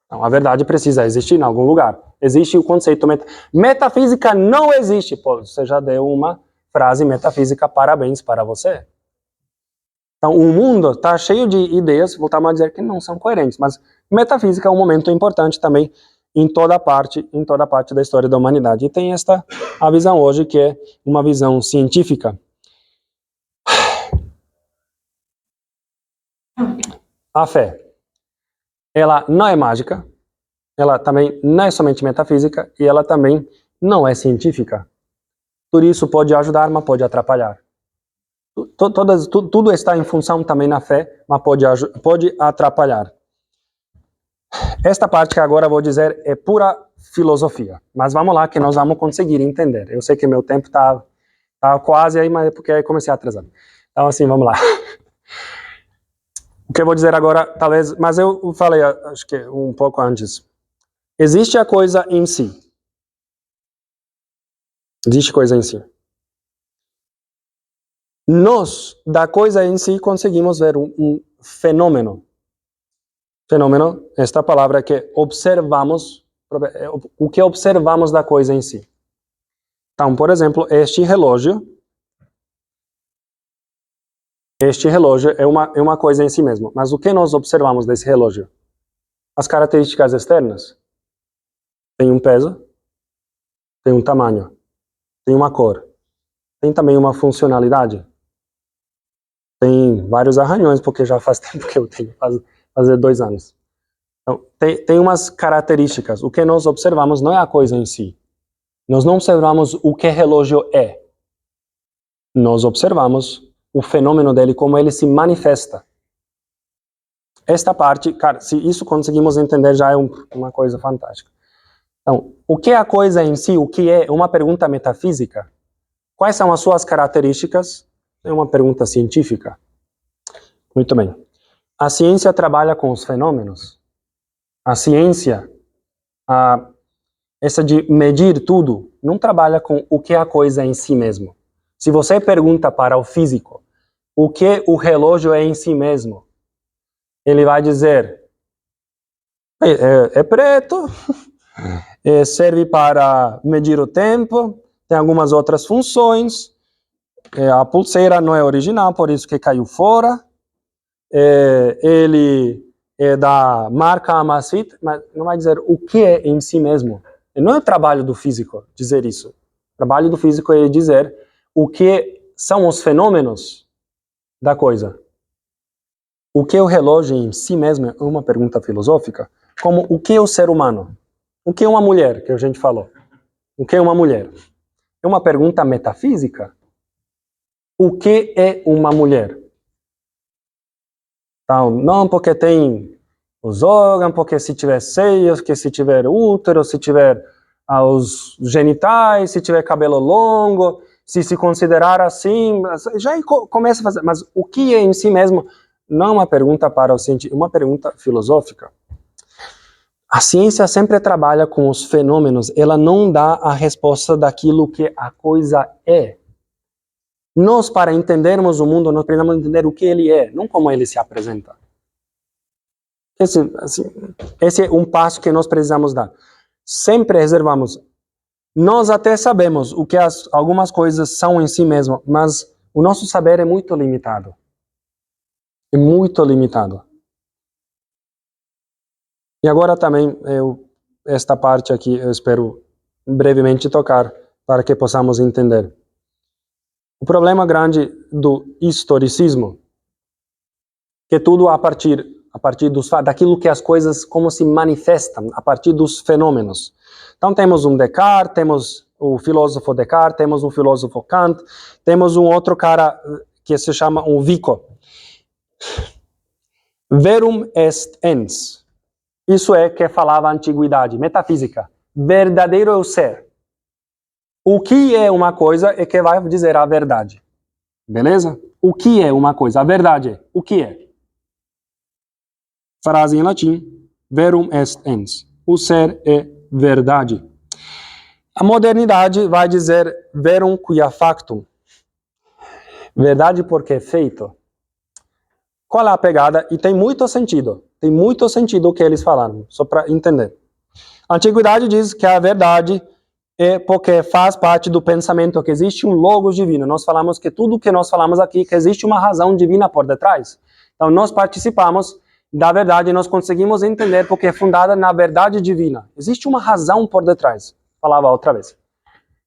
Então, a verdade precisa existir em algum lugar. Existe o conceito metafísica não existe. Pô, você já deu uma frase metafísica, parabéns para você. Então, o mundo está cheio de ideias, voltamos a dizer que não são coerentes, mas metafísica é um momento importante também em toda parte da história da humanidade. E tem a visão hoje, que é uma visão científica. A fé, ela não é mágica, ela também não é somente metafísica e ela também não é científica. Por isso pode ajudar, mas pode atrapalhar. Tudo está em função também na fé, mas pode atrapalhar. Esta parte que agora vou dizer é pura filosofia, mas vamos lá que nós vamos conseguir entender. Eu sei que meu tempo está quase aí, mas é porque aí comecei a atrasar. Então assim, vamos lá. O que eu vou dizer agora, talvez, mas eu falei, acho que um pouco antes. Existe a coisa em si. Existe coisa em si. Nós, da coisa em si, conseguimos ver um fenômeno. Fenômeno, esta palavra que observamos, o que observamos da coisa em si. Então, por exemplo, este relógio é uma coisa em si mesmo. Mas o que nós observamos desse relógio? As características externas. Tem um peso, tem um tamanho, tem uma cor, tem também uma funcionalidade. Tem vários arranhões, porque já faz tempo que eu tenho, fazer 2 anos. Então, tem umas características. O que nós observamos não é a coisa em si. Nós não observamos o que relógio é. Nós observamos o fenômeno dele, como ele se manifesta. Esta parte, cara, se isso conseguimos entender, já é uma coisa fantástica. Então, o que é a coisa em si? O que é? Uma pergunta metafísica. Quais são as suas características? É uma pergunta científica. Muito bem. A ciência trabalha com os fenômenos. A ciência, essa de medir tudo, não trabalha com o que é a coisa em si mesmo. Se você pergunta para o físico o que o relógio é em si mesmo, ele vai dizer, é preto, serve para medir o tempo, tem algumas outras funções, a pulseira não é original, por isso que caiu fora, ele é da marca Amazfit, mas não vai dizer o que é em si mesmo. Não é o trabalho do físico dizer isso. O trabalho do físico é dizer o que são os fenômenos da coisa. O que é o relógio em si mesmo é uma pergunta filosófica, como o que é o ser humano? O que é uma mulher, que a gente falou? O que é uma mulher? É uma pergunta metafísica. O que é uma mulher? Então, não porque tem os órgãos, porque se tiver seios, que se tiver útero, se tiver os genitais, se tiver cabelo longo, se considerar assim, já começa a fazer. Mas o que é em si mesmo não é uma pergunta para o cientista, é uma pergunta filosófica. A ciência sempre trabalha com os fenômenos, ela não dá a resposta daquilo que a coisa é. Nós, para entendermos o mundo, nós precisamos entender o que ele é, não como ele se apresenta. Esse é um passo que nós precisamos dar. Sempre reservamos. Nós até sabemos o que algumas coisas são em si mesmo, mas o nosso saber é muito limitado. É muito limitado. E agora também, esta parte aqui, eu espero brevemente tocar, para que possamos entender. O problema grande do historicismo, que tudo a partir daquilo que as coisas, como se manifestam, a partir dos fenômenos. Então temos um Descartes, temos o filósofo Descartes, temos um filósofo Kant, temos um outro cara que se chama um Vico. Verum est ens. Isso é que falava a antiguidade, metafísica. Verdadeiro é o ser. O que é uma coisa é que vai dizer a verdade. Beleza? O que é uma coisa? A verdade é. O que é? Frase em latim. Verum est ens. O ser é verdade. A modernidade vai dizer verum quia factum. Verdade porque é feito. Qual é a pegada? E tem muito sentido. Tem muito sentido o que eles falaram, só para entender. A antiguidade diz que a verdade é porque faz parte do pensamento, que existe um logos divino. Nós falamos que tudo que nós falamos aqui, que existe uma razão divina por detrás. Então nós participamos da verdade e nós conseguimos entender porque é fundada na verdade divina. Existe uma razão por detrás. Falava outra vez.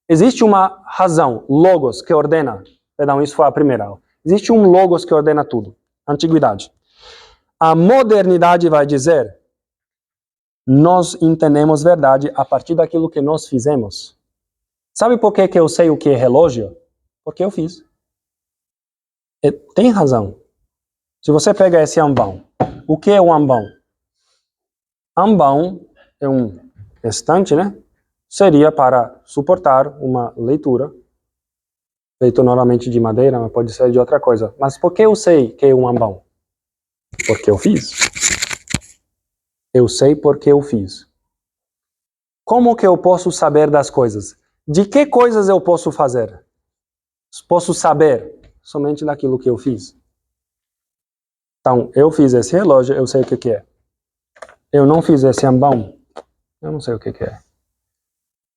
Existe uma razão, logos, que ordena. Perdão, isso foi a primeira. Existe um logos que ordena tudo. Antiguidade. A modernidade vai dizer, nós entendemos verdade a partir daquilo que nós fizemos. Sabe por que eu sei o que é relógio? Porque eu fiz. Tem razão. Se você pega esse ambão, o que é um ambão? Ambão é um estante, né? Seria para suportar uma leitura, feito normalmente de madeira, mas pode ser de outra coisa. Mas por que eu sei que é um ambão? Porque eu fiz. Eu sei porque eu fiz. Como que eu posso saber das coisas? De que coisas eu posso fazer? Posso saber somente daquilo que eu fiz. Então, eu fiz esse relógio, eu sei o que é. Eu não fiz esse ambão, eu não sei o que é.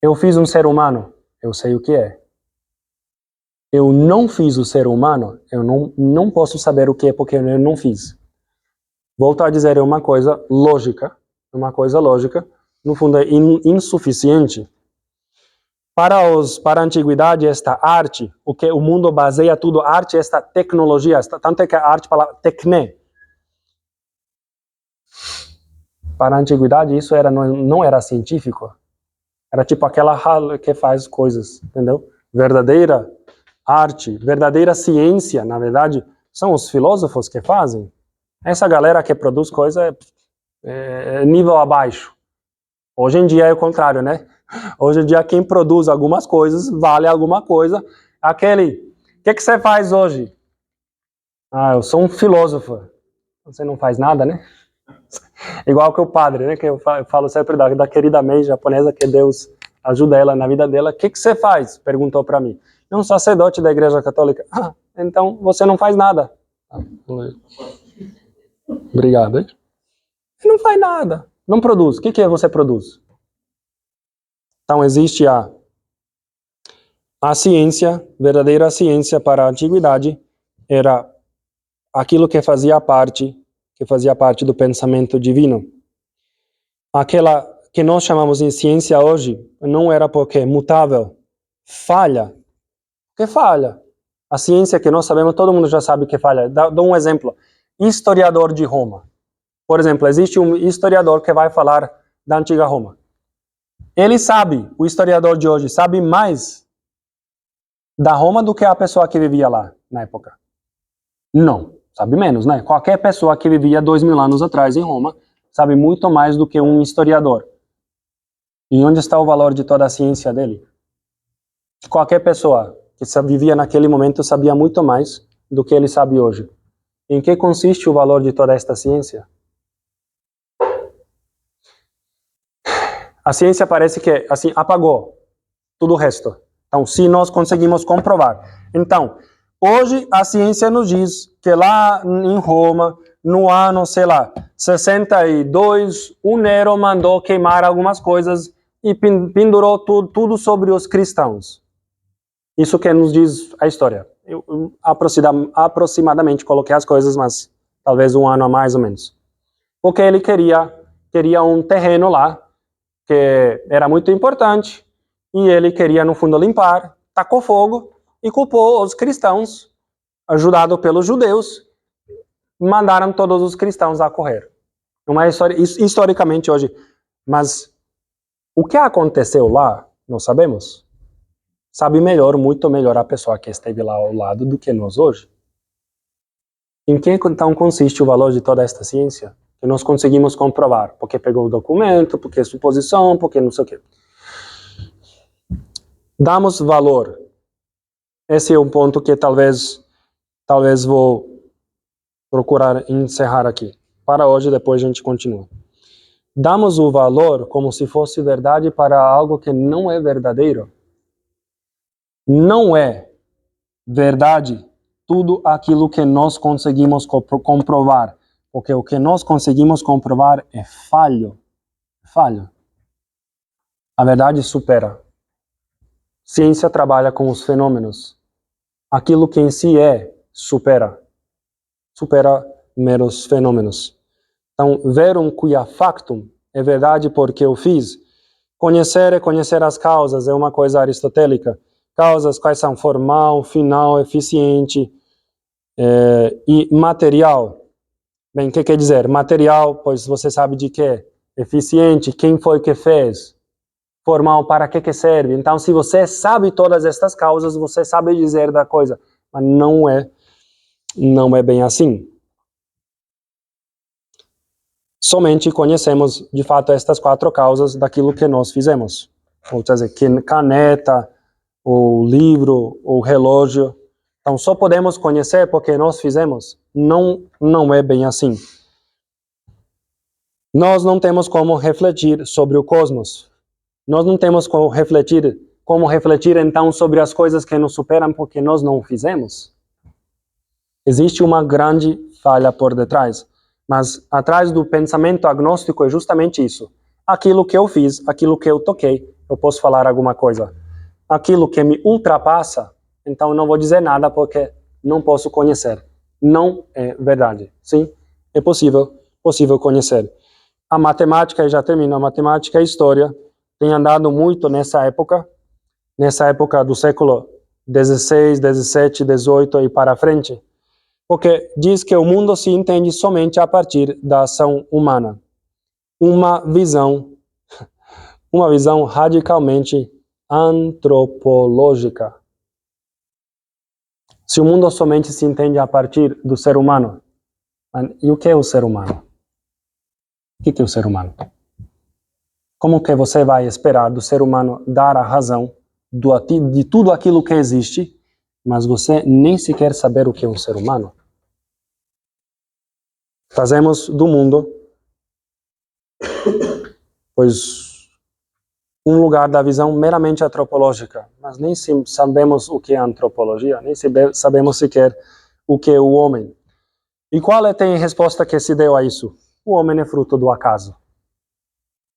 Eu fiz um ser humano, eu sei o que é. Eu não fiz o ser humano, eu não posso saber o que é porque eu não fiz. Volto a dizer, é uma coisa lógica, no fundo é insuficiente. Para a antiguidade, esta arte, o que o mundo baseia tudo, arte, esta tecnologia, tanto é que a arte fala tecne. Para a antiguidade, isso não era científico. Era tipo aquela que faz coisas, entendeu? Verdadeira arte, verdadeira ciência, na verdade, são os filósofos que fazem. Essa galera que produz coisa é nível abaixo. Hoje em dia é o contrário, né? Hoje em dia quem produz algumas coisas vale alguma coisa. O que você faz hoje? Ah, eu sou um filósofo. Você não faz nada, né? Igual que o padre, né? Que eu falo sempre da querida mãe japonesa, que Deus ajuda ela na vida dela. O que você faz? Perguntou para mim. É um sacerdote da Igreja Católica. Ah, então você não faz nada. Obrigado. Não faz nada. Não produz. O que você produz? Então existe a ciência, verdadeira ciência para a antiguidade, era aquilo que fazia parte do pensamento divino. Aquela que nós chamamos de ciência hoje, não era porque é mutável, falha. Que falha? A ciência que nós sabemos, todo mundo já sabe que falha. Dou um exemplo. Historiador de Roma. Por exemplo, existe um historiador que vai falar da antiga Roma. Ele sabe, o historiador de hoje, sabe mais da Roma do que a pessoa que vivia lá na época. Não, sabe menos, né? Qualquer pessoa que vivia 2000 anos atrás em Roma sabe muito mais do que um historiador. E onde está o valor de toda a ciência dele? Qualquer pessoa que vivia naquele momento sabia muito mais do que ele sabe hoje. Em que consiste o valor de toda esta ciência? A ciência parece que assim apagou tudo o resto. Então, se nós conseguimos comprovar. Então, hoje a ciência nos diz que lá em Roma, no ano, sei lá, 62, o Nero mandou queimar algumas coisas e pendurou tudo sobre os cristãos. Isso que nos diz a história. Eu aproximadamente coloquei as coisas, mas talvez um ano a mais ou menos. Porque ele queria um terreno lá, que era muito importante, e ele queria, no fundo, limpar, tacou fogo e culpou os cristãos, ajudado pelos judeus, mandaram todos os cristãos a correr. Uma história, historicamente hoje. Mas o que aconteceu lá, nós sabemos. Sabe melhor, muito melhor a pessoa que esteve lá ao lado do que nós hoje. Em que então consiste o valor de toda esta ciência? Que nós conseguimos comprovar, porque pegou o documento, porque é suposição, porque não sei o quê. Damos valor. Esse é um ponto que talvez vou procurar encerrar aqui. Para hoje, depois a gente continua. Damos o valor como se fosse verdade para algo que não é verdadeiro. Não é verdade tudo aquilo que nós conseguimos comprovar. Porque o que nós conseguimos comprovar é falho. Falho. A verdade supera. Ciência trabalha com os fenômenos. Aquilo que em si é, supera meros fenômenos. Então, verum quia factum é verdade porque eu fiz. Conhecer é conhecer as causas, é uma coisa aristotélica. Causas quais são formal, final, eficiente e material. Bem, o que quer dizer? Material, pois você sabe de quê? Eficiente, quem foi que fez? Formal, para que serve? Então, se você sabe todas estas causas, você sabe dizer da coisa. Mas não é bem assim. Somente conhecemos, de fato, estas 4 causas daquilo que nós fizemos. Ou dizer, caneta, o livro, o relógio. Então, só podemos conhecer porque nós fizemos. Não é bem assim. Nós não temos como refletir sobre o cosmos. Nós não temos como refletir então sobre as coisas que nos superam porque nós não fizemos. Existe uma grande falha por detrás. Mas atrás do pensamento agnóstico é justamente isso. Aquilo que eu fiz, aquilo que eu toquei, eu posso falar alguma coisa. Aquilo que me ultrapassa, então eu não vou dizer nada porque não posso conhecer. Não é verdade. Sim, é possível conhecer. A matemática, e já termino, a matemática e a história tem andado muito nessa época do século XVI, XVII, XVIII e para frente, porque diz que o mundo se entende somente a partir da ação humana. Uma visão radicalmente antropológica. Se o mundo somente se entende a partir do ser humano, e o que é o ser humano? O que é o ser humano? Como que você vai esperar do ser humano dar a razão de tudo aquilo que existe, mas você nem sequer saber o que é um ser humano? Fazemos do mundo, pois, um lugar da visão meramente antropológica, mas nem sabemos o que é antropologia, nem sabemos sequer o que é o homem. E qual é a resposta que se deu a isso? O homem é fruto do acaso.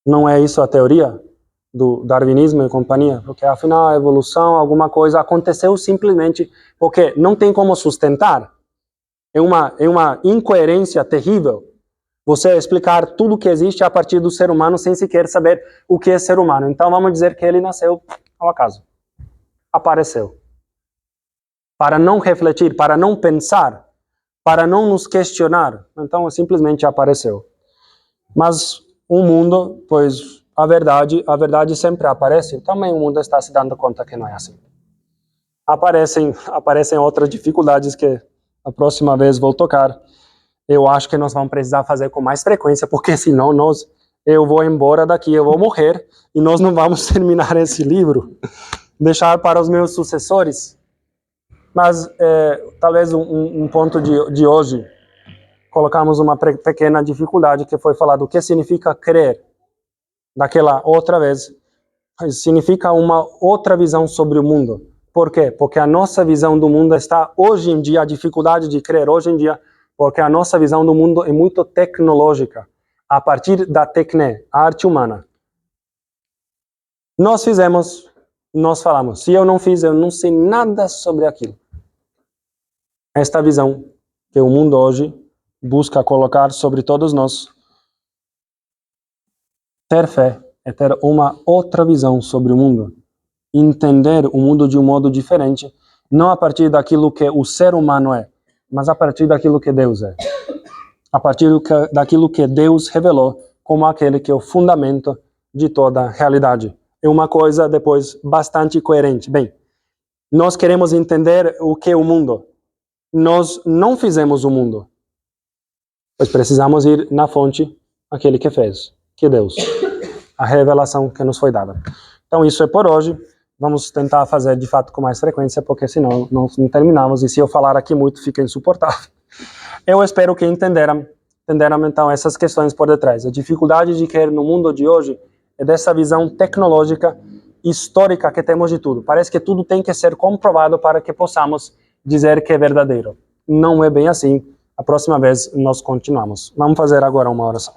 Não é isso a teoria do darwinismo e companhia? Porque afinal a evolução, alguma coisa aconteceu simplesmente porque não tem como sustentar. É uma incoerência terrível você explicar tudo que existe a partir do ser humano sem sequer saber o que é ser humano. Então vamos dizer que ele nasceu ao acaso. Apareceu. Para não refletir, para não pensar, para não nos questionar. Então simplesmente apareceu. Mas o mundo, pois a verdade sempre aparece. Também o mundo está se dando conta que não é assim. Aparecem outras dificuldades que a próxima vez vou tocar. Eu acho que nós vamos precisar fazer com mais frequência, porque senão eu vou embora daqui, eu vou morrer, e nós não vamos terminar esse livro, deixar para os meus sucessores. Mas talvez um ponto de hoje, colocamos uma pequena dificuldade, que foi falar do que significa crer. daquela outra vez, significa uma outra visão sobre o mundo. Por quê? Porque a nossa visão do mundo está hoje em dia, a dificuldade de crer hoje em dia, porque a nossa visão do mundo é muito tecnológica, a partir da tecne, a arte humana. Nós fizemos, nós falamos, se eu não fiz, eu não sei nada sobre aquilo. Esta visão que o mundo hoje busca colocar sobre todos nós. Ter fé é ter uma outra visão sobre o mundo. Entender o mundo de um modo diferente, não a partir daquilo que o ser humano é, mas a partir daquilo que Deus é. A partir daquilo que Deus revelou como aquele que é o fundamento de toda a realidade. É uma coisa, depois, bastante coerente. Bem, nós queremos entender o que é o mundo. Nós não fizemos o mundo. Pois precisamos ir na fonte, aquele que fez, que é Deus. A revelação que nos foi dada. Então isso é por hoje. Vamos tentar fazer de fato com mais frequência, porque senão não terminamos. E se eu falar aqui muito, fica insuportável. Eu espero que entenderam então essas questões por detrás. A dificuldade de crer no mundo de hoje é dessa visão tecnológica, histórica que temos de tudo. Parece que tudo tem que ser comprovado para que possamos dizer que é verdadeiro. Não é bem assim. A próxima vez nós continuamos. Vamos fazer agora uma oração.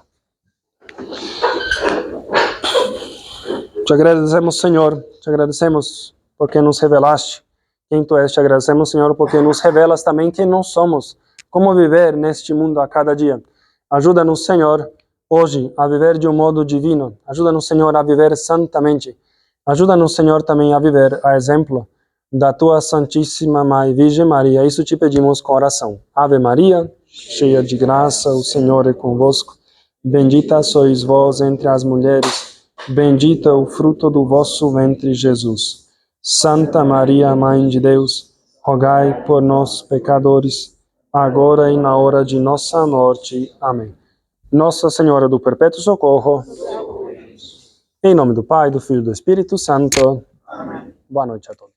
Te agradecemos, Senhor. Te agradecemos porque nos revelaste quem Tu és. Te agradecemos, Senhor, porque nos revelas também quem nós somos. Como viver neste mundo a cada dia. Ajuda-nos, Senhor, hoje a viver de um modo divino. Ajuda-nos, Senhor, a viver santamente. Ajuda-nos, Senhor, também a viver a exemplo da Tua Santíssima Mãe, Virgem Maria. Isso te pedimos com oração. Ave Maria, cheia de graça, o Senhor é convosco. Bendita sois vós entre as mulheres. Bendito é o fruto do vosso ventre, Jesus. Santa Maria, Mãe de Deus, rogai por nós, pecadores, agora e na hora de nossa morte. Amém. Nossa Senhora do Perpétuo Socorro, em nome do Pai, do Filho e do Espírito Santo. Amém. Boa noite a todos.